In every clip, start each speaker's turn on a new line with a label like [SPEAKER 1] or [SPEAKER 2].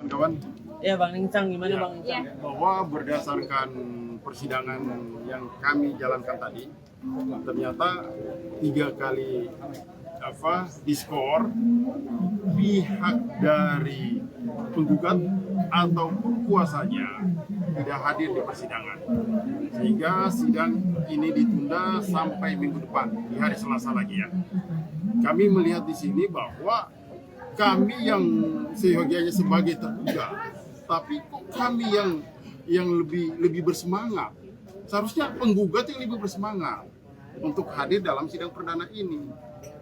[SPEAKER 1] kawan.
[SPEAKER 2] Ya Bang Insang, gimana
[SPEAKER 1] Ya,
[SPEAKER 2] Bang Insang?
[SPEAKER 1] bahwa berdasarkan persidangan yang kami jalankan tadi, ternyata 3 kali diskor pihak dari penggugat ataupun kuasanya tidak hadir di persidangan, sehingga sidang ini ditunda sampai minggu depan di hari Selasa lagi ya. Kami melihat di sini bahwa kami yang seyogianya sebagai terduga, tapi kok kami yang lebih bersemangat. Seharusnya penggugat yang lebih bersemangat untuk hadir dalam sidang perdana ini.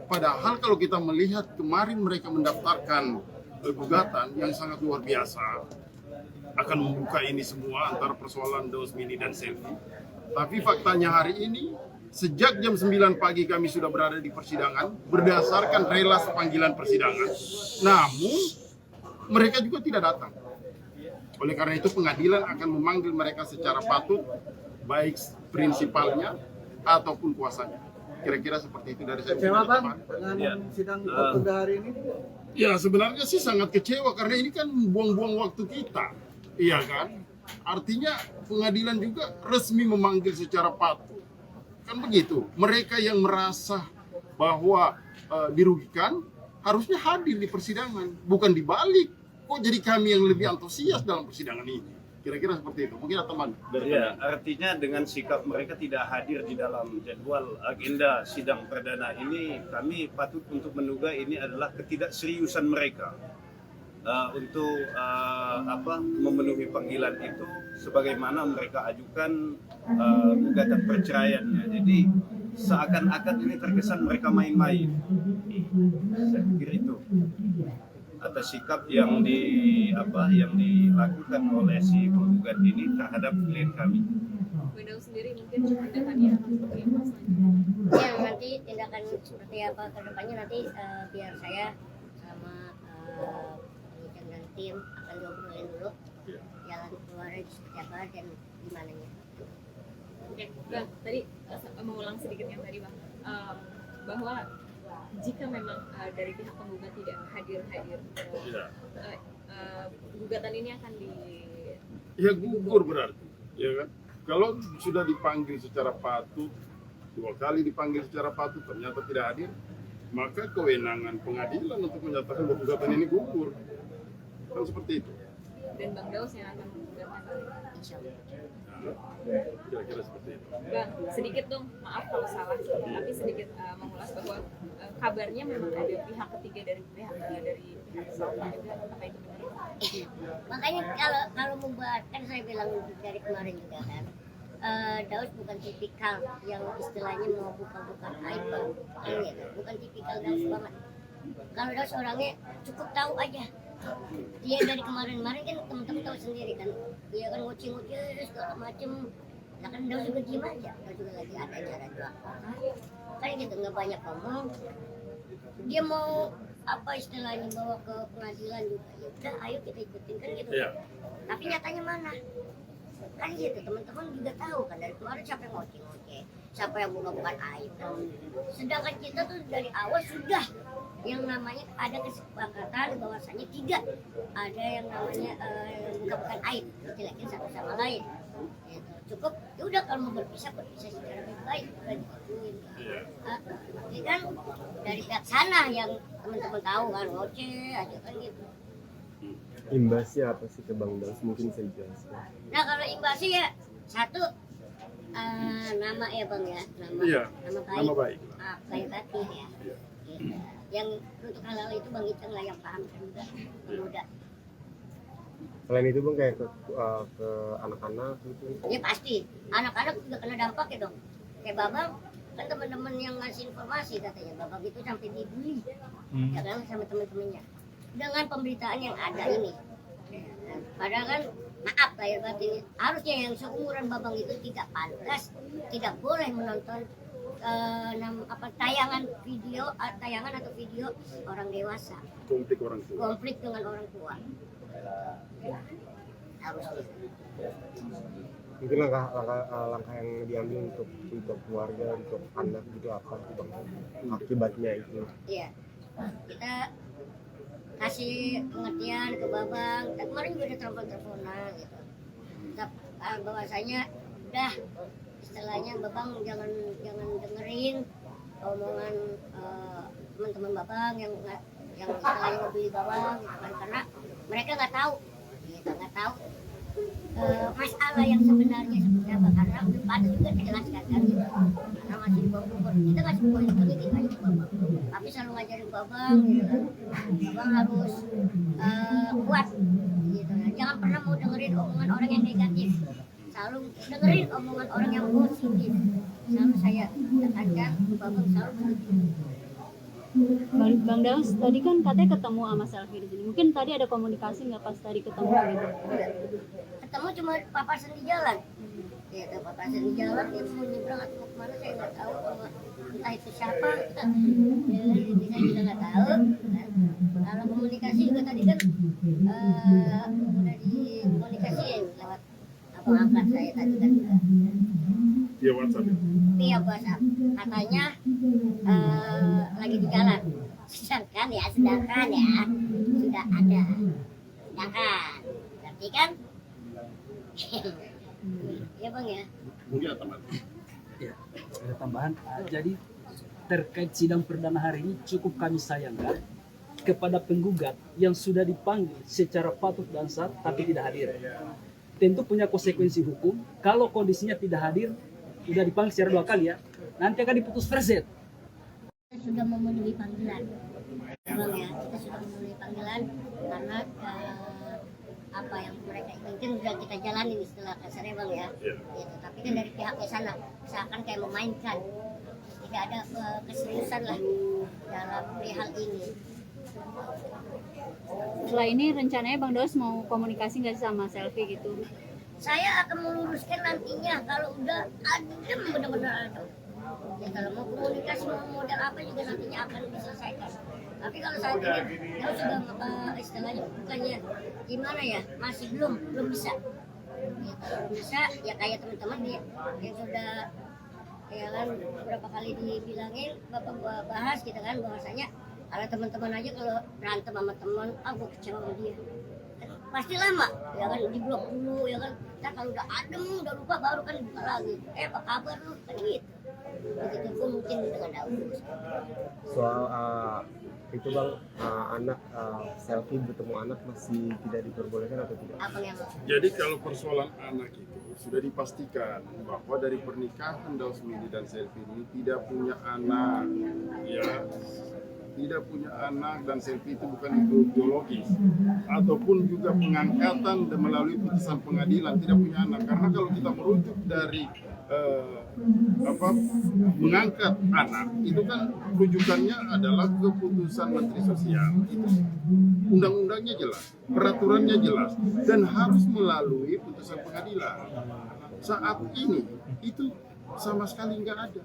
[SPEAKER 1] Padahal kalau kita melihat kemarin mereka mendaftarkan gugatan yang sangat luar biasa, akan membuka ini semua antara persoalan Daus Mini dan Selvi. Tapi faktanya hari ini, sejak jam 9 pagi kami sudah berada di persidangan berdasarkan relas panggilan persidangan. Namun, mereka juga tidak datang. Oleh karena itu pengadilan akan memanggil mereka secara patut, baik prinsipalnya ataupun kuasanya. Kira-kira seperti itu dari saya.
[SPEAKER 3] Kecewa Bang dengan sidang tertunda hari ini?
[SPEAKER 1] Ya sebenarnya sih sangat kecewa karena ini kan buang-buang waktu kita. Iya kan? Artinya pengadilan juga resmi memanggil secara patut. Kan begitu. Mereka yang merasa bahwa dirugikan harusnya hadir di persidangan, bukan dibalik. Kok jadi kami yang lebih antusias dalam persidangan ini? Kira-kira seperti itu. Mungkin ada teman dari
[SPEAKER 4] ya, artinya dengan sikap mereka tidak hadir di dalam jadwal agenda sidang perdana ini, kami patut untuk menduga ini adalah ketidakseriusan mereka untuk memenuhi panggilan itu sebagaimana mereka ajukan gugatan perceraiannya. Jadi seakan-akan ini terkesan mereka main-main. Saya pikir itu atas sikap yang dilakukan oleh si penggugat ini terhadap klien kami.
[SPEAKER 5] Bendau sendiri mungkin tindakannya akan seperti apa selanjutnya?
[SPEAKER 6] Ya nanti tindakan seperti apa ke depannya nanti biar saya sama penyidik dan tim akan ngobrolin dulu jalan keluarnya seperti apa dan gimananya.
[SPEAKER 5] Oke, Bang, tadi mengulang sedikit yang tadi Bang, bahwa jika memang dari pihak penggugat tidak hadir, gugatan ini akan
[SPEAKER 1] gugur berarti, ya kan? Kalau sudah dipanggil secara patut, 2 kali dipanggil secara patut ternyata tidak hadir, maka kewenangan pengadilan untuk menyatakan bahwa gugatan ini gugur. Kan seperti itu.
[SPEAKER 5] Dan Bang Daus yang akan menggugatkan.
[SPEAKER 1] Kira-kira seperti itu.
[SPEAKER 5] Bang, sedikit dong, maaf kalau salah, tapi sedikit mengulas bahwa kabarnya memang ada pihak ketiga dari pihak Salva juga, apa itu benar?
[SPEAKER 6] Makanya kalau membuat kan saya bilang dari kemarin juga kan, Daus bukan tipikal yang istilahnya mau buka-buka aib, bukan tipikal Daus banget. Kalau Daus orangnya cukup tahu aja. Dia dari kemarin-kemarin kan teman-teman tahu sendiri kan, dia kan ngoceh-ngoceh segala macem. Nah kan Daus juga diem aja, Daus juga lagi ada acara jual kan gitu, nggak banyak ngomong. Dia mau apa istilahnya bawa ke pengadilan juga, ya udah ayo kita ikutin kan gitu.
[SPEAKER 1] Iya.
[SPEAKER 6] Tapi nyatanya mana? Kan gitu, teman-teman juga tahu kan dari kemarin siapa yang ngoceh-ngoceh, siapa yang bukan aib. Sedangkan kita tuh dari awal sudah yang namanya ada kesepakatan bahwasanya tidak ada yang namanya bukan aib, istilahnya satu sama lain. Gitu. Cukup, ya udah kalau mau berpisah secara baik-baik, bukan dikutuin. Tapi kan dari pihak sana yang teman-teman tahu kan ngoceh aja kan gitu.
[SPEAKER 7] Imbasnya apa sih ke Bang Daus? Mungkin saya jelaskan.
[SPEAKER 6] Nah kalau imbasnya ya satu nama ya Bang ya, nama baik baik hati ya. Gitu. Yang untuk hal itu Bang Icang lah yang paham kan juga muda.
[SPEAKER 7] Selain itu Bang kayak ke anak-anak gitu.
[SPEAKER 6] Ya pasti, anak-anak juga kena dampak ya dong. Kayak Babang kan teman-teman yang ngasih informasi katanya Babang itu sampai dibully, ya kan sama teman-temannya. Dengan pemberitaan yang ada ini, padahal kan maaf lahir batin harusnya yang seumuran Babang itu tidak pantas, tidak boleh menonton tayangan atau video orang dewasa, konflik dengan orang tua. Harusnya.
[SPEAKER 7] Mungkin langkah yang diambil untuk keluarga, untuk anak gitu apa sih Bang? Akibatnya itu.
[SPEAKER 6] Iya, kita kasih pengertian ke Babang. Dan kemarin juga ada telepon-teleponan gitu. Bahwasanya udah istilahnya Babang jangan dengerin omongan teman-teman Babang yang istilahnya membeli Babang gitu kan, karena mereka nggak tahu gitu, nggak tahu masalah yang sebenarnya seperti apa, karena belum ada juga dijelaskan kan gitu. Karena masih di bawah umur, kita nggak semua itu gitu aja ke Babang, tapi selalu ngajarin Babang gitu kan, Babang harus kuat gitu kan. Jangan pernah mau dengerin omongan orang yang negatif, selalu dengerin omongan orang yang positif. Selalu saya tekankan Babang selalu begitu.
[SPEAKER 2] Bang Daus tadi kan katanya ketemu sama Selfie di sini. Mungkin tadi ada komunikasi nggak pas tadi ketemu gitu?
[SPEAKER 6] Ketemu cuma papasan di jalan. Ya, papasan di jalan, dia mau nyebrang atau mau kemana saya nggak tahu. Entah itu siapa, ya, saya juga nggak tahu. Kalau komunikasi juga tadi kan udah dikomunikasiin lewat abang angkat saya tadi kan juga.
[SPEAKER 1] Via WhatsApp.
[SPEAKER 6] Via WhatsApp. Katanya lagi di jalan. Sedangkan ya sudah ada. Sedangkan, berarti kan? Iya Bang ya.
[SPEAKER 1] Mungkin teman.
[SPEAKER 8] Ya, ada tambahan. Jadi terkait sidang perdana hari ini cukup kami sayangkan kepada penggugat yang sudah dipanggil secara patut dan sah tapi tidak hadir. Tentu punya konsekuensi hukum. Kalau kondisinya tidak hadir, sudah dipanggil secara 2 kali ya, nanti akan diputus verset.
[SPEAKER 6] Kita sudah memenuhi panggilan. Bang ya, kita sudah memenuhi panggilan karena apa yang mereka inginkan sudah kita jalanin istilah kasarnya Bang ya. Gitu. Tapi kan dari pihaknya sana seakan kayak memainkan, tidak ada keseriusan lah dalam perihal ini.
[SPEAKER 2] Setelah ini rencananya Bang Daus mau komunikasi nggak sih sama Selfie gitu?
[SPEAKER 6] Saya akan meluruskan nantinya kalau udah adem, benar-benar adem. Ya kalau mau komunikasi mau model apa juga nantinya akan diselesaikan. Tapi kalau saat ini dia sudah istilahnya bukannya gimana ya, masih belum bisa. Ya, kalau bisa ya kayak teman-teman nih yang sudah ya kan beberapa kali dibilangin Bapak bahas gitu kan, bahwasanya kalau teman-teman aja kalau berantem sama teman, gue kecewa sama dia. Pasti lama, ya kan diblok dulu, ya kan. Nah kalau udah adem, udah lupa baru kan dibuka lagi. Apa kabar lu? Kan gitu. Begitu pun mungkin dengan Daus.
[SPEAKER 7] Soal itu Bang, anak Selfie bertemu anak masih tidak diperbolehkan atau tidak?
[SPEAKER 6] Apa yang
[SPEAKER 1] Jadi kalau persoalan anak itu sudah dipastikan bahwa dari pernikahan Daus Midi dan Selfie ini tidak punya anak, ya, tidak punya anak, dan Selfie itu bukan biologis ataupun juga pengangkatan dan melalui putusan pengadilan tidak punya anak. Karena kalau kita merujuk dari mengangkat anak itu kan rujukannya adalah keputusan Menteri Sosial, itu undang-undangnya jelas, peraturannya jelas, dan harus melalui putusan pengadilan. Saat ini itu sama sekali nggak ada.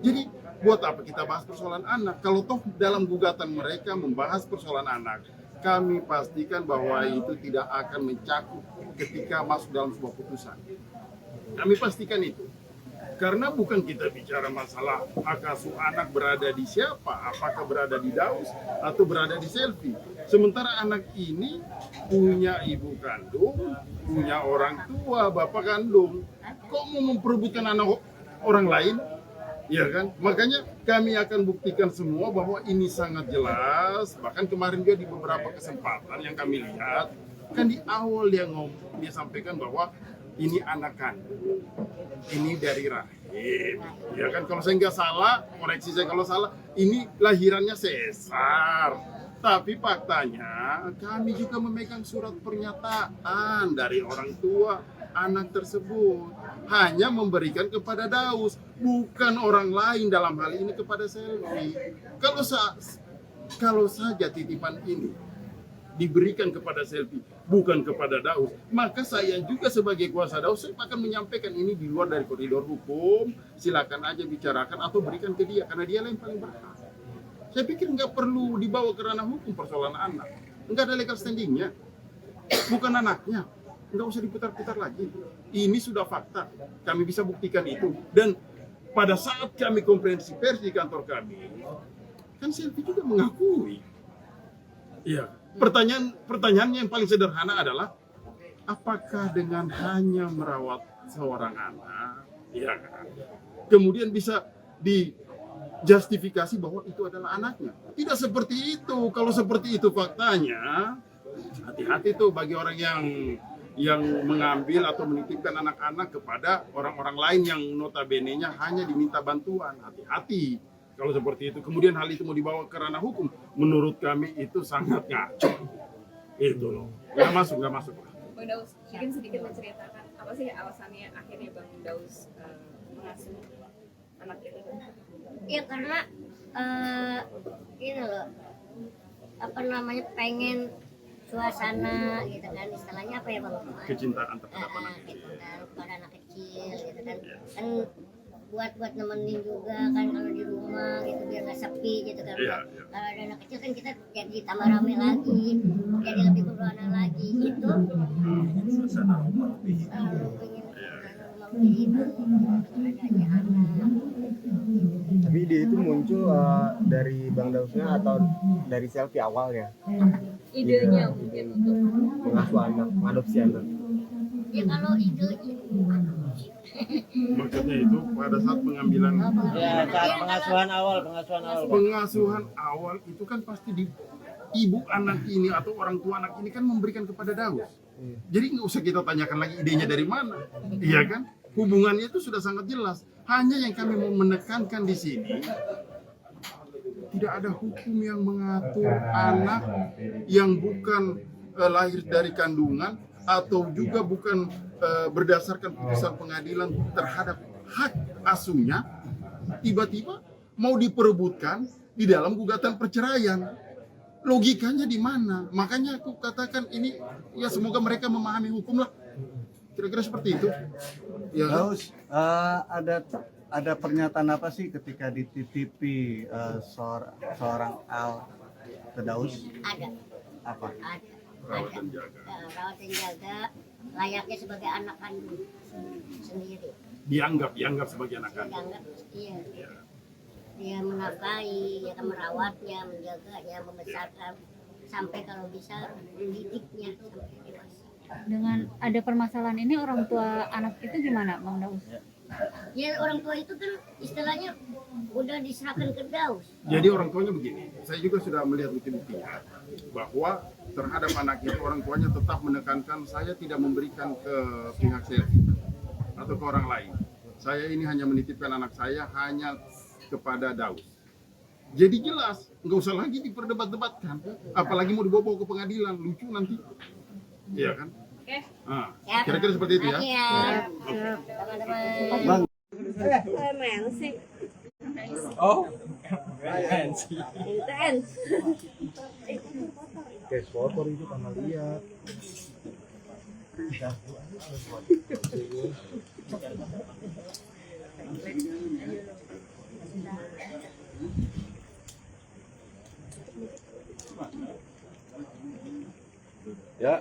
[SPEAKER 1] Jadi buat apa kita bahas persoalan anak kalau toh dalam gugatan mereka membahas persoalan anak? Kami pastikan bahwa itu tidak akan mencakup ketika masuk dalam sebuah putusan. Kami pastikan itu. Karena bukan kita bicara masalah hak asuh anak berada di siapa, apakah berada di Daus atau berada di Selfie. Sementara anak ini punya ibu kandung, punya orang tua, bapak kandung. Kok mau memperebutkan anak orang lain? Ya kan? Makanya kami akan buktikan semua bahwa ini sangat jelas. Bahkan kemarin juga di beberapa kesempatan yang kami lihat, kan di awal dia sampaikan bahwa ini anak kandung, ini dari rahim. Ya kan, kalau saya nggak salah, koreksi saya kalau salah, ini lahirannya sesar. Tapi faktanya kami juga memegang surat pernyataan dari orang tua anak tersebut, hanya memberikan kepada Daus, bukan orang lain, dalam hal ini kepada Selfie. Kalau saja titipan ini diberikan kepada Selfie, bukan kepada Daus, maka saya juga sebagai kuasa Daus saya akan menyampaikan ini di luar dari koridor hukum. Silakan aja bicarakan atau berikan ke dia, karena dia yang paling berhak. Saya pikir nggak perlu dibawa ke ranah hukum persoalan anak, nggak ada legal standingnya, bukan anaknya, nggak usah diputar-putar lagi. Ini sudah fakta, kami bisa buktikan itu. Dan pada saat kami konferensi pers di kantor kami, kan Selfie juga mengakui, iya, Pertanyaannya yang paling sederhana adalah apakah dengan hanya merawat seorang anak, ya kan, kemudian bisa dijustifikasi bahwa itu adalah anaknya? Tidak seperti itu. Kalau seperti itu faktanya, hati-hati tuh bagi orang yang mengambil atau menitipkan anak-anak kepada orang-orang lain yang notabene-nya hanya diminta bantuan. Hati-hati kalau seperti itu. Kemudian hal itu mau dibawa ke ranah hukum, menurut kami itu sangat ngaco. Itu loh. Nggak masuk.
[SPEAKER 5] Bang Daus, mungkin sedikit menceritakan apa sih alasannya akhirnya Bang Daus mengasuh anak itu?
[SPEAKER 6] Ya karena ini loh, apa namanya, pengen suasana gitu kan, istilahnya apa ya Bang?
[SPEAKER 1] Kecintaan terhadap anak itu.
[SPEAKER 6] Kecintaan kepada anak kecil gitu kan. Kan buat nemenin juga kan kalau di rumah gitu biar nggak sepi gitu kan.
[SPEAKER 1] Iya.
[SPEAKER 6] Kalau ada anak kecil kan kita jadi tambah rame lagi, jadi lebih berbana lagi itu. Selalu pengen gitu dengan adanya anak.
[SPEAKER 7] Tapi ide itu muncul dari Bang Dausnya atau dari selfie awalnya?
[SPEAKER 5] Idenya mungkin untuk
[SPEAKER 7] Mengasuh anak, mengadopsi anak.
[SPEAKER 6] Ya kalau ide
[SPEAKER 1] Maksudnya itu pada saat pengambilan
[SPEAKER 9] Ya, saat pengasuhan awal.
[SPEAKER 1] pengasuhan awal itu kan pasti ibu anak ini atau orang tua anak ini kan memberikan kepada Daus. Jadi nggak usah kita tanyakan lagi idenya dari mana, iya kan? Hubungannya itu sudah sangat jelas. Hanya yang kami mau menekankan di sini, tidak ada hukum yang mengatur anak yang bukan lahir dari kandungan atau juga bukan berdasarkan putusan pengadilan terhadap hak asuhnya, tiba-tiba mau diperebutkan di dalam gugatan perceraian. Logikanya di mana? Makanya aku katakan ini, ya semoga mereka memahami hukum lah. Kira-kira seperti itu. Ya.
[SPEAKER 3] Daus, ada pernyataan apa sih ketika dititipi seorang Al ke Daus?
[SPEAKER 6] ada.
[SPEAKER 3] Apa?
[SPEAKER 6] Ada.
[SPEAKER 1] Rawat dan jaga.
[SPEAKER 6] Rawat dan jaga layaknya sebagai anak kandung sendiri.
[SPEAKER 1] Dianggap sebagai anak kandung.
[SPEAKER 6] Dianggap, iya. Dia menafkahi, ya kan, merawatnya, menjaganya, membesarkan sampai kalau bisa mendidiknya sampai dewasa.
[SPEAKER 2] Dengan ada permasalahan ini orang tua anak itu gimana Bang Daus?
[SPEAKER 6] Ya orang tua itu kan istilahnya udah diserahkan ke Daus.
[SPEAKER 1] Jadi orang tuanya begini, saya juga sudah melihat bukti-buktinya bahwa terhadap anak itu orang tuanya tetap menekankan saya tidak memberikan ke pihak Selvi atau ke orang lain. Saya ini hanya menitipkan anak saya hanya kepada Daus. Jadi jelas, nggak usah lagi diperdebat-debatkan. Apalagi mau dibawa ke pengadilan, lucu nanti. Iya kan?
[SPEAKER 5] Oke.
[SPEAKER 1] Nah, kira-kira seperti itu ya.
[SPEAKER 6] Teman-teman.
[SPEAKER 2] Intens.
[SPEAKER 7] Kayak foto itu karena lihat.
[SPEAKER 3] Ya.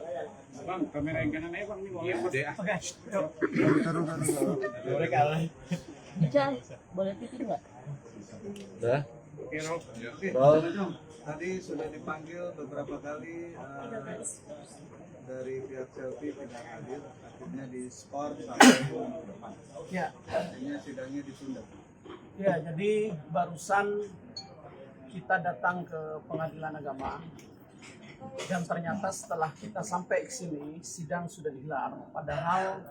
[SPEAKER 10] Bang, kamera yang kanan aja bang, ini boleh.
[SPEAKER 9] Boleh kalah. Boleh titik nggak?
[SPEAKER 3] Dah.
[SPEAKER 10] Oke, Rob.
[SPEAKER 3] Tadi sudah dipanggil beberapa kali dari pihak Selvi tidak hadir, akhirnya diskor sampai minggu depan.
[SPEAKER 8] Ya,
[SPEAKER 3] Akhirnya sidangnya ditunda.
[SPEAKER 8] ya, jadi barusan kita datang ke Pengadilan Agama dan ternyata setelah kita sampai ke sini sidang sudah digelar. Padahal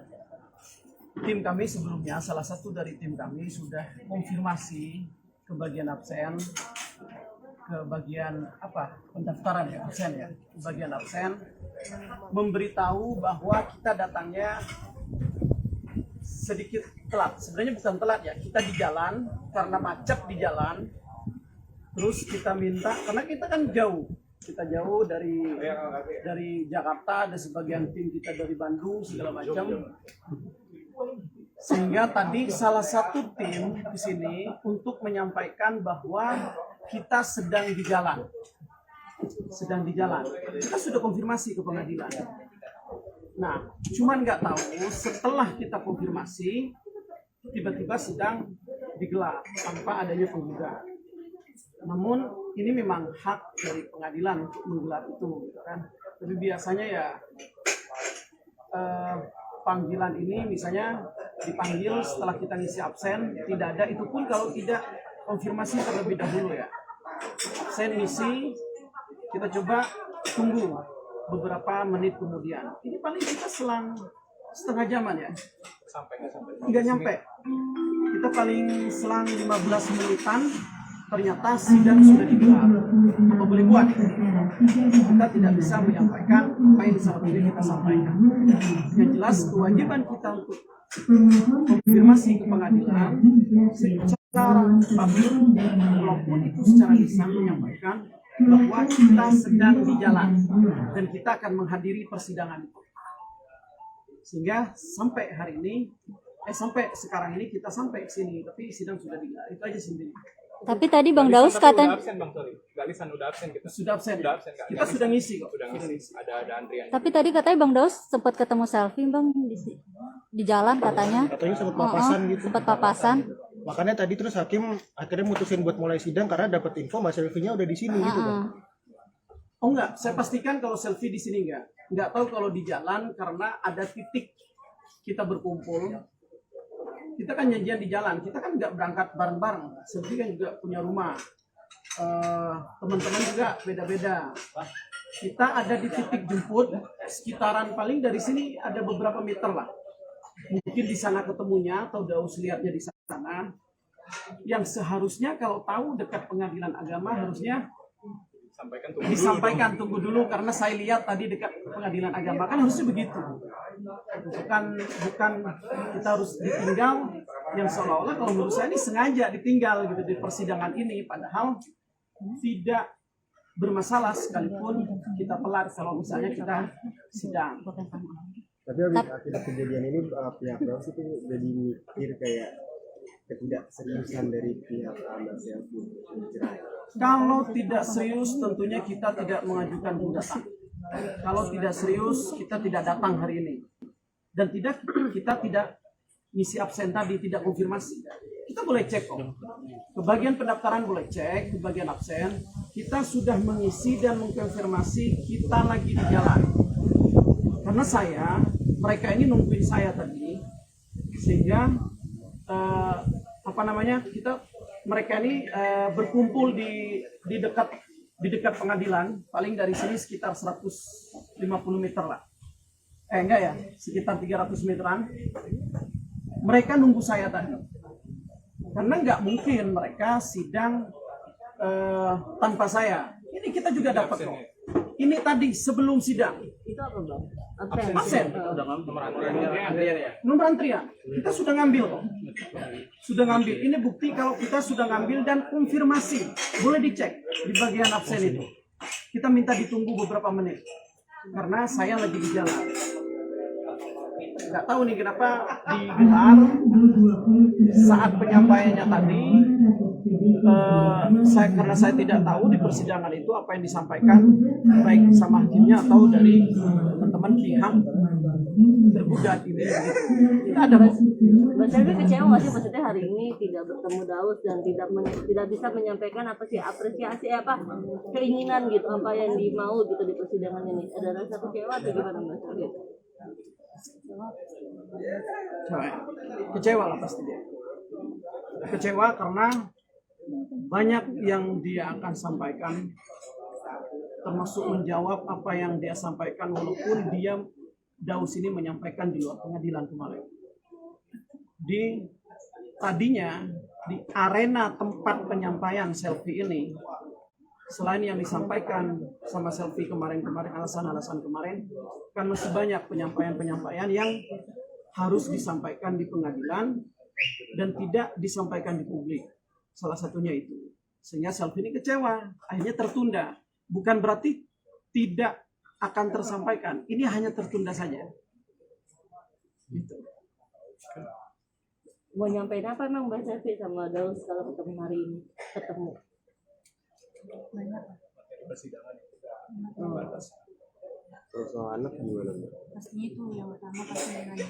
[SPEAKER 8] tim kami sebelumnya, salah satu dari tim kami sudah konfirmasi ke bagian absen, ke bagian pendaftaran ya, absen ya, ke bagian absen, memberitahu bahwa kita datangnya sedikit telat. Sebenarnya bukan telat ya, kita di jalan karena macet di jalan. Terus kita minta, karena kita kan jauh, kita jauh dari Jakarta, ada sebagian tim kita dari Bandung segala macam. Sehingga tadi salah satu tim di sini untuk menyampaikan bahwa kita sedang di jalan. Kita sudah konfirmasi ke pengadilan. Nah, cuman nggak tahu setelah kita konfirmasi tiba-tiba sidang digelar tanpa adanya penggugat.
[SPEAKER 11] Namun ini memang hak dari pengadilan untuk menggelar itu, gitu kan. Tapi biasanya ya panggilan ini misalnya dipanggil setelah kita ngisi absen, tidak ada, itu pun kalau tidak konfirmasi terlebih dahulu ya. Absen ngisi, kita coba tunggu beberapa menit kemudian. Ini paling kita selang setengah jaman ya. Nggak nyampe. Kita paling selang 15 menitan, ternyata sidang sudah digelar. Apa boleh buat? Kita tidak bisa menyampaikan apa yang seharusnya kita sampaikan. Yang jelas kewajiban kita untuk konfirmasi ke pengadilan secara publik, walaupun itu secara lisan menyampaikan bahwa kita sedang di jalan dan kita akan menghadiri persidangan itu. Sehingga sampai hari ini, sampai sekarang ini kita sampai ke sini, tapi sidang sudah digelar. Itu aja sendiri.
[SPEAKER 2] Tapi tadi Bang Daus katanya
[SPEAKER 12] Udah absen Bang, sorry. Galisan udah absen kita.
[SPEAKER 11] Sudah absen.
[SPEAKER 12] Udah absen, Kak.
[SPEAKER 11] Kita sudah ngisi kok.
[SPEAKER 12] Udah ngisi. Ada antrian.
[SPEAKER 2] Tapi tadi katanya Bang Daus sempat ketemu selfie Bang di jalan katanya.
[SPEAKER 13] Katanya sempat papasan gitu.
[SPEAKER 2] Sempat papasan.
[SPEAKER 13] Makanya tadi terus hakim akhirnya mutusin buat mulai sidang karena dapat info Mas selfie-nya udah di sini gitu kan.
[SPEAKER 11] Oh enggak, saya pastikan kalau selfie di sini enggak. Enggak tahu kalau di jalan karena ada titik kita berkumpul. Kita kan janjian di jalan, kita kan nggak berangkat bareng-bareng. Selfie kan juga punya rumah. Teman-teman juga beda-beda. Kita ada di titik jemput, sekitaran paling dari sini ada beberapa meter lah. Mungkin di sana ketemunya atau Daus lihatnya di sana. Yang seharusnya kalau tahu dekat pengadilan agama harusnya disampaikan tunggu dulu karena saya lihat tadi dekat pengadilan agama kan harusnya begitu. Bukan kita harus ditinggal yang seolah-olah kalau menurut saya ini sengaja ditinggal gitu di persidangan ini padahal tidak bermasalah sekalipun kita telat kalau misalnya kita sidang.
[SPEAKER 13] Tapi habis akhirnya kejadian ini pihak Daus itu jadi mikir kayak ketidakseriusan dari pihak Mas Selfie.
[SPEAKER 11] Kalau tidak serius tentunya kita tidak mengajukan gugatan. Kalau tidak serius kita tidak datang hari ini. Dan kita tidak ngisi absen tadi, tidak konfirmasi. Kita boleh cek kok. Ke bagian pendaftaran boleh cek, ke bagian absen. Kita sudah mengisi dan mengkonfirmasi kita lagi di jalan. Karena mereka ini nungguin saya tadi. Sehingga mereka ini berkumpul di dekat pengadilan, paling dari sini sekitar 150 meter lah. Enggak ya, sekitar 300 meteran. Mereka nunggu saya tadi. Karena nggak mungkin mereka sidang tanpa saya. Ini kita juga dapat kok. Ini tadi sebelum sidang.
[SPEAKER 9] Itu apa Bang?
[SPEAKER 11] Absen. Nomor antrian. Kita sudah ngambil kok. Sudah ngambil. Ini bukti kalau kita sudah ngambil dan konfirmasi. Boleh dicek di bagian absen itu. Kita minta ditunggu beberapa menit. Karena saya lagi di jalan. Nggak tahu nih kenapa digelar saat penyampaiannya tadi. Karena saya tidak tahu di persidangan itu apa yang disampaikan baik sama hakimnya atau dari teman-teman pihak tergugat ini. Tidak ada.
[SPEAKER 9] Mas Selfie kecewa nggak sih maksudnya hari ini tidak bertemu Daus dan tidak bisa menyampaikan apa sih apresiasi keinginan gitu apa yang dimau gitu di persidangan ini. Ada rasa kecewa atau gimana Mas Selfie?
[SPEAKER 11] Kecewa lah pasti dia. Kecewa karena banyak yang dia akan sampaikan, termasuk menjawab apa yang dia sampaikan walaupun dia Daus ini menyampaikan di luar pengadilan kemarin. Tadinya di arena tempat penyampaian Selfie ini, selain yang disampaikan sama Selfie kemarin-kemarin, alasan-alasan kemarin, kan masih banyak penyampaian-penyampaian yang harus disampaikan di pengadilan dan tidak disampaikan di publik. Salah satunya itu. Sehingga Selfie ini kecewa, akhirnya tertunda. Bukan berarti tidak akan tersampaikan, ini hanya tertunda saja. Gitu.
[SPEAKER 9] Mau nyampein apa emang Mbak Selfie sama Daus kalau ketemu hari ini?
[SPEAKER 2] Banyak.
[SPEAKER 7] Terus soal anak gimana?
[SPEAKER 2] Pastinya itu yang utama pasti dengan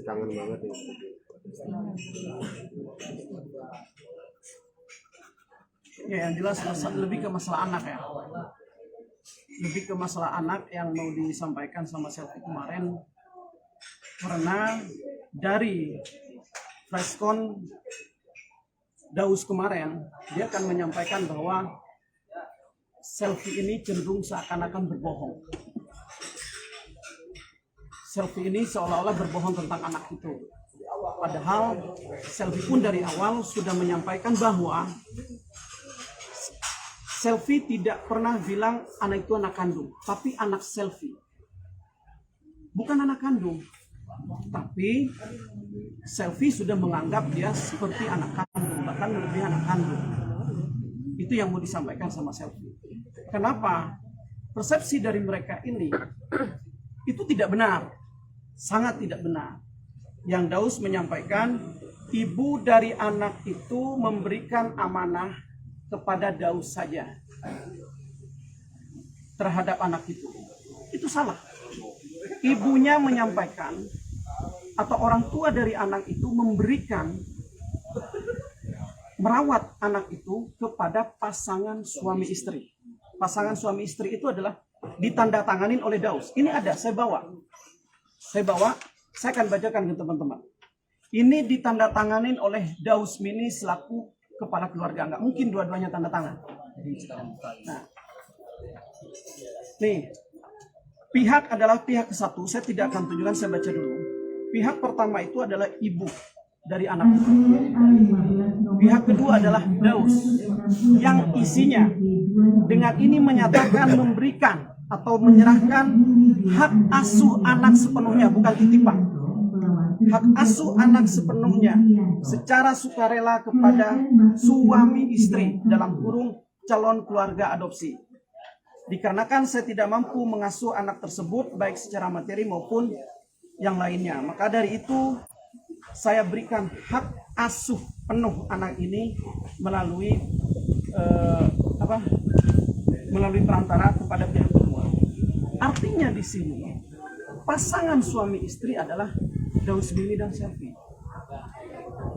[SPEAKER 7] Kangen banget ya.
[SPEAKER 2] pastinya.
[SPEAKER 11] Ya, yang jelas lebih ke masalah anak ya. Lebih ke masalah anak yang mau disampaikan sama Selfie kemarin. Karena dari preskon Daus kemarin, dia akan menyampaikan bahwa Selfie ini cenderung seakan-akan berbohong. Selfie ini seolah-olah berbohong tentang anak itu. Padahal Selfie pun dari awal sudah menyampaikan bahwa Selfie tidak pernah bilang anak itu anak kandung, tapi anak Selfie. Bukan anak kandung, tapi Selfie sudah menganggap dia seperti anak kandung, bahkan lebih anak kandung. Itu yang mau disampaikan sama Selfie. Kenapa? Persepsi dari mereka ini itu tidak benar, sangat tidak benar. Yang Daus menyampaikan, ibu dari anak itu memberikan amanah kepada Daus saja terhadap anak itu. Itu salah. Ibunya menyampaikan atau orang tua dari anak itu memberikan merawat anak itu kepada pasangan suami istri. Pasangan suami istri itu adalah ditandatanganin oleh Daus. Ini ada, saya bawa, saya akan bacakan ke teman-teman. Ini ditandatanganin oleh Daus Mini selaku kepala keluarga. Nggak mungkin dua-duanya tanda tangan. Nah, nih, pihak adalah pihak ke satu. Saya tidak akan tunjukkan, saya baca dulu. Pihak pertama itu adalah ibu dari anak itu. Pihak kedua adalah Daus, yang isinya dengan ini menyatakan memberikan atau menyerahkan hak asuh anak sepenuhnya, bukan titipan. Hak asuh anak sepenuhnya secara sukarela kepada suami istri dalam kurung calon keluarga adopsi. Dikarenakan saya tidak mampu mengasuh anak tersebut baik secara materi maupun yang lainnya. Maka dari itu saya berikan hak asuh penuh anak ini melalui melalui perantara kepada pihak kedua. Artinya di sini pasangan suami istri adalah Daus Mini dan Selfie.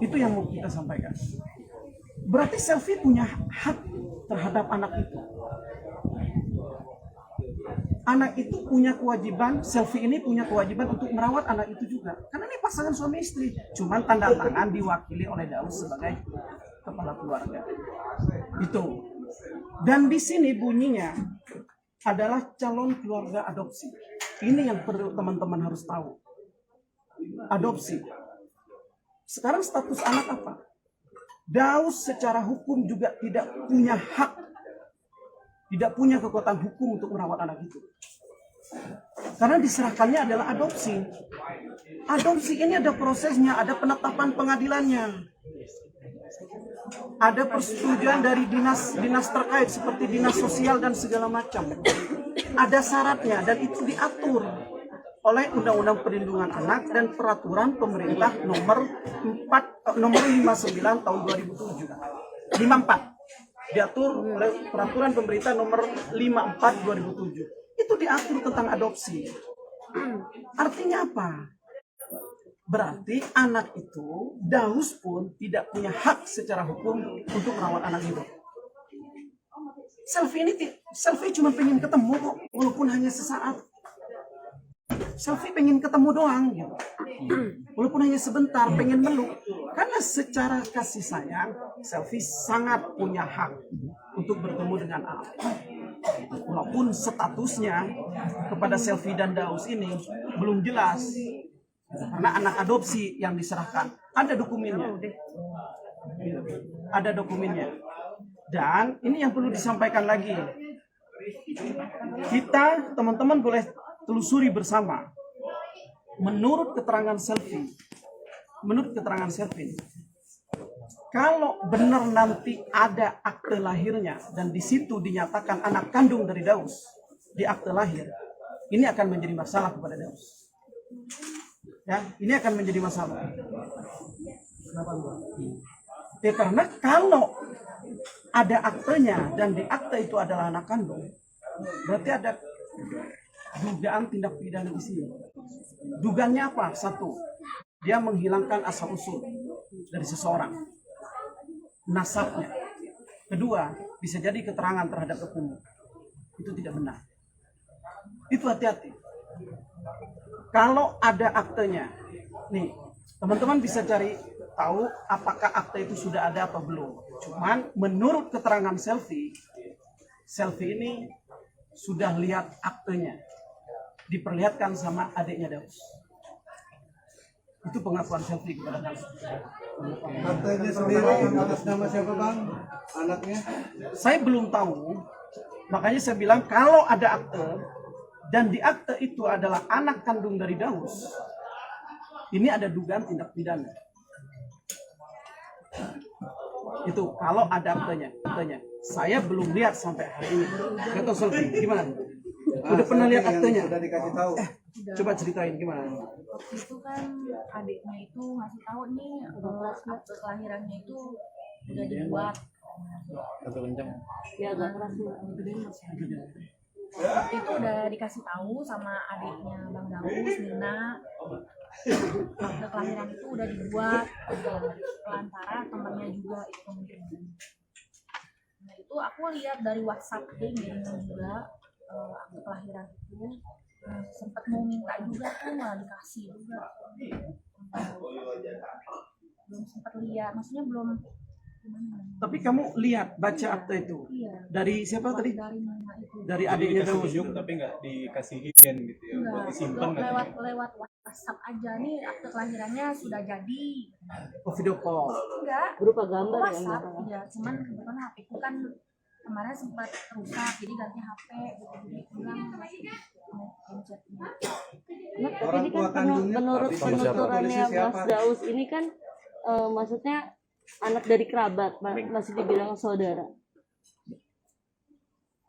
[SPEAKER 11] Itu yang mau kita sampaikan. Berarti Selfie punya hak terhadap anak itu. Anak itu punya kewajiban, Selfie ini punya kewajiban untuk merawat anak itu juga. Karena ini pasangan suami istri. Cuman tanda tangan diwakili oleh Daus sebagai kepala keluarga. Itu. Dan di sini bunyinya adalah calon keluarga adopsi. Ini yang perlu teman-teman harus tahu. Adopsi. Sekarang status anak apa? Daus secara hukum juga tidak punya hak, tidak punya kekuatan hukum untuk merawat anak itu. Karena diserahkannya adalah adopsi. Adopsi ini ada prosesnya, ada penetapan pengadilannya. Ada persetujuan dari dinas terkait seperti dinas sosial dan segala macam. Ada syaratnya dan itu diatur oleh Undang-Undang Perlindungan Anak dan Peraturan Pemerintah nomor 59 tahun 2007. 54. Diatur oleh Peraturan Pemerintah nomor 54 2007. Itu diatur tentang adopsi. Artinya apa? Berarti anak itu, Daus pun tidak punya hak secara hukum untuk merawat anak itu. Selfie cuma pengen ketemu kok, walaupun hanya sesaat. Selfie pengen ketemu doang gitu. Walaupun hanya sebentar, pengen meluk. Karena secara kasih sayang, Selfie sangat punya hak untuk bertemu dengan anak. Walaupun statusnya kepada Selfie dan Daus ini belum jelas. Karena anak adopsi yang diserahkan. Ada dokumennya. Ada dokumennya. Dan ini yang perlu disampaikan lagi. Kita, teman-teman boleh telusuri bersama. Menurut keterangan Selfie, kalau benar nanti ada akte lahirnya dan di situ dinyatakan anak kandung dari Daus di akte lahir, ini akan menjadi masalah kepada Daus. Ya, ini akan menjadi masalah. Kenapa? Ya karena kalau ada aktenya dan di akte itu adalah anak kandung, berarti ada dugaan tindak pidana di sini. Dugaannya apa? Satu, dia menghilangkan asal usul dari seseorang, nasabnya. Kedua, bisa jadi keterangan terhadap hukum itu tidak benar. Itu hati-hati. Kalau ada aktenya, nih teman-teman bisa cari tahu apakah akte itu sudah ada atau belum. Cuman menurut keterangan selfie ini sudah lihat aktenya, diperlihatkan sama adiknya Daus. Itu pengakuan selfie kepada Daus.
[SPEAKER 3] Aktenya sendiri atas nama siapa bang? Anaknya?
[SPEAKER 11] Saya belum tahu, makanya saya bilang kalau ada akte dan di akte itu adalah anak kandung dari Daus, ini ada dugaan tindak pidana. Itu kalau ada aktenya. Saya belum lihat sampai hari ini. Gak tahu selfie gimana? Udah pernah lihat aktenya?
[SPEAKER 3] Sudah dikasih tahu.
[SPEAKER 11] Coba ceritain gimana?
[SPEAKER 5] Waktu itu kan adiknya itu ngasih tahu nih akte kelahirannya itu udah dibuat.
[SPEAKER 9] Ya agak keras
[SPEAKER 5] Waktu itu udah dikasih tahu sama adiknya Bang Daus, Nina. Akte kelahiran itu udah dibuat pelantara temannya juga itu kemungkinan. Nah itu aku lihat dari WhatsApp dia juga akte kelahiran itu. Sempat mau minta juga tuh malah dikasih juga. Belum sempat lihat, maksudnya belum.
[SPEAKER 11] Tapi kamu lihat baca akte itu?
[SPEAKER 5] Iya.
[SPEAKER 11] Dari siapa tadi?
[SPEAKER 5] Dari mana itu?
[SPEAKER 11] Dari adiknya Daus.
[SPEAKER 12] Tapi nggak dikasih izin gitu ya,
[SPEAKER 5] Enggak,
[SPEAKER 12] disimpan
[SPEAKER 5] lewat WhatsApp aja nih akte kelahirannya sudah jadi.
[SPEAKER 11] Oh, video call.
[SPEAKER 5] Enggak.
[SPEAKER 9] berupa gambar ya
[SPEAKER 5] WhatsApp, ya cuman kebetulan HP ku kan kemarin sempat rusak jadi ganti HP gitu jadi pulang masih chatnya.
[SPEAKER 9] Nah, tapi ini kan menurut penuturannya Mas Daus ini kan maksudnya anak dari kerabat, masih dibilang saudara.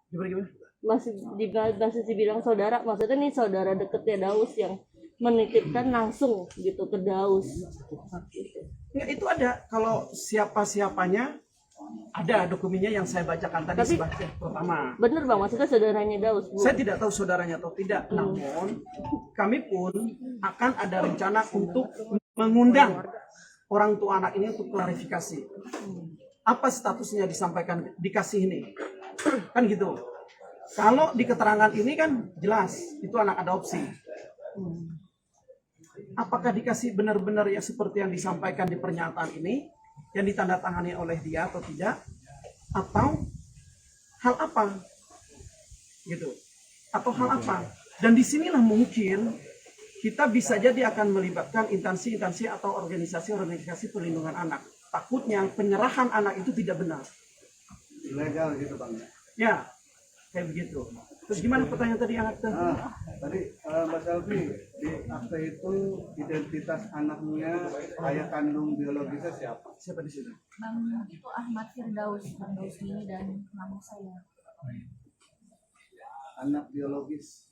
[SPEAKER 11] Gimana?
[SPEAKER 9] Masih dibilang saudara, maksudnya nih saudara deketnya Daus yang menitipkan langsung gitu ke Daus.
[SPEAKER 11] Ya itu ada, kalau siapa-siapanya ada dokumennya yang saya bacakan tadi sebagai pertama.
[SPEAKER 9] Bener bang, maksudnya saudaranya Daus. Bu.
[SPEAKER 11] Saya tidak tahu saudaranya atau tidak, namun kami pun akan ada rencana untuk mengundang orang tua anak ini untuk klarifikasi. Apa statusnya disampaikan, dikasih ini. Kan gitu. Kalau di keterangan ini kan jelas, itu anak adopsi. Apakah dikasih benar-benar ya seperti yang disampaikan di pernyataan ini, yang ditandatangani oleh dia atau tidak, atau hal apa, gitu, atau hal apa? Dan disinilah mungkin kita bisa jadi akan melibatkan instansi-instansi atau organisasi-organisasi perlindungan anak. Takutnya penyerahan anak itu tidak benar.
[SPEAKER 3] Ilegal gitu bang.
[SPEAKER 11] Ya, kayak begitu. Terus gimana pertanyaan tadi yang akte?
[SPEAKER 3] Tadi Mas Selvi, di akte itu identitas anaknya, ayah kandung biologisnya siapa?
[SPEAKER 11] Siapa di sini?
[SPEAKER 5] Bang itu Ahmad Firdaus, Bang Daus ini dan mama saya.
[SPEAKER 3] Anak biologis.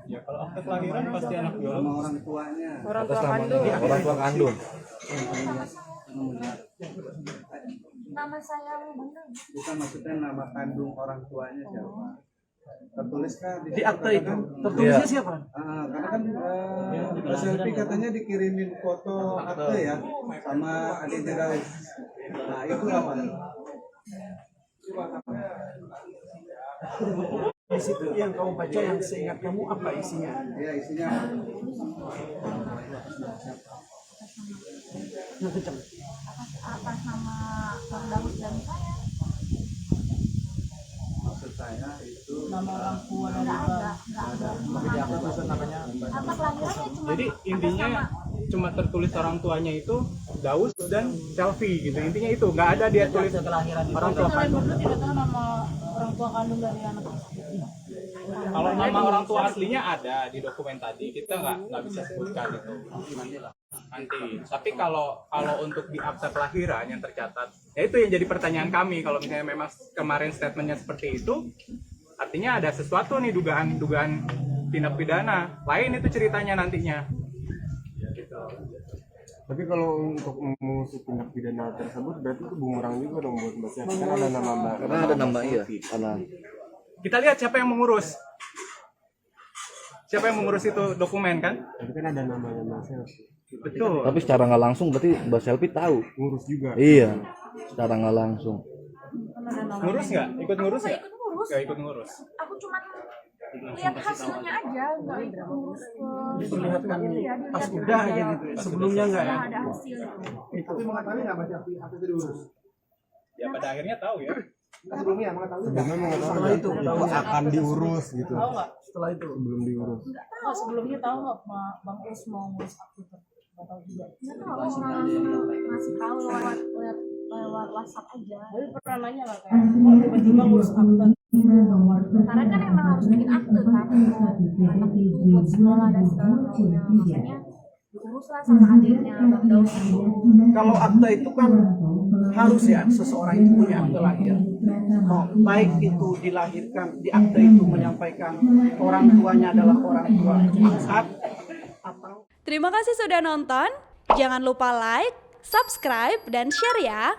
[SPEAKER 12] Ya kalau akte kelahiran pasti anak biologis.
[SPEAKER 3] Sama orang tuanya.
[SPEAKER 9] Orang tua kandung.
[SPEAKER 7] Orang tua kandung.
[SPEAKER 5] Nama saya Bang Daus.
[SPEAKER 3] Bukan, maksudnya nama kandung orang tuanya siapa? Tertuliskah
[SPEAKER 11] Di akte itu? Tertulisnya siapa?
[SPEAKER 3] Karena kan Mas Selvi katanya dikirimin foto akte ya sama adiknya Daus. Nah itu apa?
[SPEAKER 11] Di situ yang kamu baca, yang seingat kamu apa isinya?
[SPEAKER 3] Ya isinya.
[SPEAKER 11] Yang kencang.
[SPEAKER 5] Atas nama Bang Daus dan saya.
[SPEAKER 3] Maksud saya itu
[SPEAKER 8] Nama orang tua dan
[SPEAKER 5] Nggak ada. Akte kelahirannya cuma
[SPEAKER 12] Jadi intinya cuma tertulis orang tuanya itu Daus dan Selvi gitu. Intinya itu nggak ada dia tulis orang tua kandung.
[SPEAKER 9] Tidak tahu nama orang tua kandung dari anak.
[SPEAKER 12] Kalau nama orang tua aslinya ada di dokumen tadi, kita nggak bisa sebutkan itu nanti. Tapi kalau untuk di akte kelahiran yang tercatat, ya itu yang jadi pertanyaan kami. Kalau misalnya memang kemarin statementnya seperti itu, artinya ada sesuatu nih dugaan tindak pidana. Lain itu ceritanya nantinya. Gitu.
[SPEAKER 7] Tapi kalau untuk mengusut tindak pidana tersebut berarti itu bumerang juga dong buat Mbak Selvi. Kan ada nama Mbak.
[SPEAKER 14] Karena ada nama iya. Karena
[SPEAKER 12] Kita lihat siapa yang mengurus. Siapa yang mengurus itu dokumen kan?
[SPEAKER 7] Tapi kan ada namanya Mbak Selvi.
[SPEAKER 12] Betul.
[SPEAKER 14] tapi secara nggak langsung berarti Mbak Selvi tahu.
[SPEAKER 7] Ngurus juga.
[SPEAKER 14] Iya. Secara nggak langsung.
[SPEAKER 12] ngurus nggak? Ikut ngurus
[SPEAKER 5] Aku
[SPEAKER 12] nggak?
[SPEAKER 5] ikut ngurus.
[SPEAKER 12] Nggak ikut ngurus.
[SPEAKER 5] Aku cuma lihat hasilnya aja, nggak ikut ngurus ke
[SPEAKER 11] Diperlihatkan
[SPEAKER 5] Iya,
[SPEAKER 11] pas
[SPEAKER 5] dilihat
[SPEAKER 11] udah
[SPEAKER 5] aja.
[SPEAKER 11] aja gitu ya. Sebelumnya enggak ya?
[SPEAKER 5] Setelah ada hasil itu.
[SPEAKER 13] Tapi mengetahui nggak Mas Selfie apa itu diurus?
[SPEAKER 12] Ya pada akhirnya tahu ya.
[SPEAKER 13] Sebelumnya mengetahui nggak?
[SPEAKER 7] Sebelumnya mengetahui
[SPEAKER 11] Setelah
[SPEAKER 7] nggak?
[SPEAKER 11] itu,
[SPEAKER 7] itu akan diurus gitu.
[SPEAKER 11] Tahu nggak? Setelah itu.
[SPEAKER 7] Sebelum diurus.
[SPEAKER 5] Oh, sebelumnya tahu nggak Bang Us mau ngurus aku tuh? Nggak tahu juga. Nggak tahu, orang ngasih tahu lewat WhatsApp aja.
[SPEAKER 9] Tapi pernah nanya nggak kayak kok tiba-tiba ngurus akte?
[SPEAKER 5] Karena kan emang harus bikin akte kan, anak itu buat sekolah dan segala macamnya, makanya diurus lah sama adiknya Bang Daus.
[SPEAKER 11] Kalau akte itu kan harus ya seseorang itu punya akte lahir. Oh, baik itu dilahirkan di akte itu menyampaikan orang tuanya adalah orang tua angkat atau
[SPEAKER 14] Terima kasih sudah nonton. Jangan lupa like, subscribe, dan share ya.